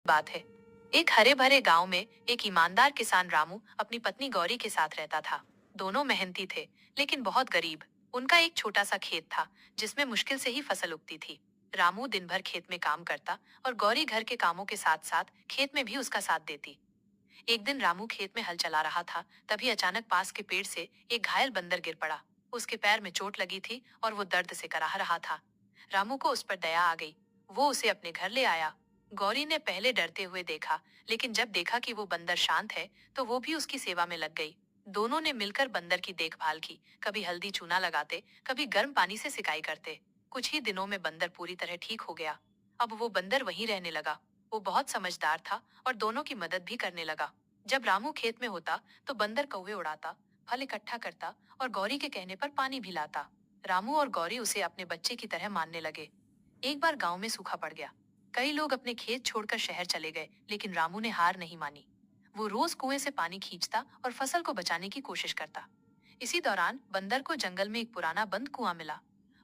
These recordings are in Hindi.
बात है। एक हरे भरे गांव में एक ईमानदार किसान रामू अपनी पत्नी गौरी के साथ रहता था। दोनों मेहनती थे, लेकिन बहुत गरीब। उनका एक छोटा सा खेत था, जिसमें मुश्किल से ही फसल उगती थी। रामू दिन भर खेत में काम करता और गौरी घर के कामों के साथ साथ खेत में भी उसका साथ देती। एक दिन रामू खेत में हल चला रहा था, तभी अचानक पास के पेड़ से एक घायल बंदर गिर पड़ा। उसके पैर में चोट लगी थी और वो दर्द से कराह रहा था। रामू को उस पर दया आ गई। वो उसे अपने घर ले आया। गौरी ने पहले डरते हुए देखा, लेकिन जब देखा कि वो बंदर शांत है, तो वो भी उसकी सेवा में लग गई। दोनों ने मिलकर बंदर की देखभाल की, कभी हल्दी चूना लगाते, कभी गर्म पानी से सिकाई करते। कुछ ही दिनों में बंदर पूरी तरह ठीक हो गया। अब वो बंदर वहीं रहने लगा। वो बहुत समझदार था और दोनों की मदद भी करने लगा। जब रामू खेत में होता, तो बंदर कौवे उड़ाता, फल इकट्ठा करता और गौरी के कहने पर पानी भी लाता। रामू और गौरी उसे अपने बच्चे की तरह मानने लगे। एक बार गांव में सूखा पड़ गया। कई लोग अपने खेत छोड़कर शहर चले गए, लेकिन रामू ने हार नहीं मानी। वो रोज कुएं से पानी खींचता और फसल को बचाने की कोशिश करता। इसी दौरान बंदर को जंगल में एक पुराना बंद कुआं मिला।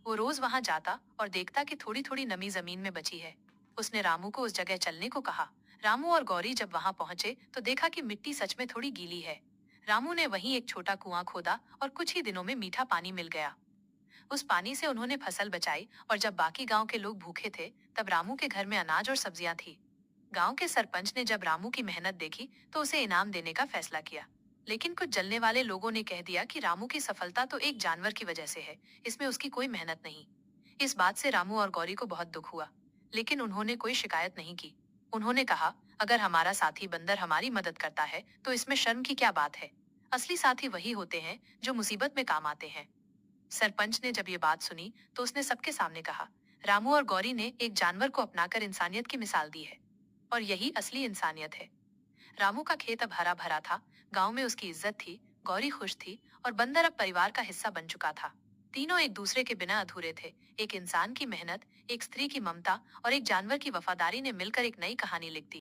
वो रोज वहां जाता और देखता कि थोड़ी थोड़ी नमी जमीन में बची है। उसने रामू को उस जगह चलने को कहा। रामू और गौरी जब वहां पहुंचे, तो देखा कि मिट्टी सच में थोड़ी गीली है। रामू ने वहीं एक छोटा कुआं खोदा और कुछ ही दिनों में मीठा पानी मिल गया। उस पानी से उन्होंने फसल बचाई और जब बाकी गांव के लोग भूखे थे, तब रामू के घर में अनाज और सब्जियां थी। गांव के सरपंच ने जब रामू की मेहनत देखी, तो उसे इनाम देने का फैसला किया। लेकिन कुछ जलने वाले लोगों ने कह दिया कि रामू की सफलता तो एक जानवर की वजह से है, इसमें उसकी कोई मेहनत नहीं। इस बात से रामू और गौरी को बहुत दुख हुआ, लेकिन उन्होंने कोई शिकायत नहीं की। उन्होंने कहा, अगर हमारा साथी बंदर हमारी मदद करता है, तो इसमें शर्म की क्या बात है। असली साथी वही होते हैं जो मुसीबत में काम आते हैं। सरपंच ने जब ये बात सुनी, तो उसने सबके सामने कहा, रामू और गौरी ने एक जानवर को अपनाकर इंसानियत की मिसाल दी है। और यही असली इंसानियत है। रामू का खेत अब हरा भरा था, गांव में उसकी इज्जत थी, गौरी खुश थी और बंदर अब परिवार का हिस्सा बन चुका था। तीनों एक दूसरे के बिना अधूरे थे। एक इंसान की मेहनत, एक स्त्री की ममता और एक जानवर की वफादारी ने मिलकर एक नई कहानी लिख दी।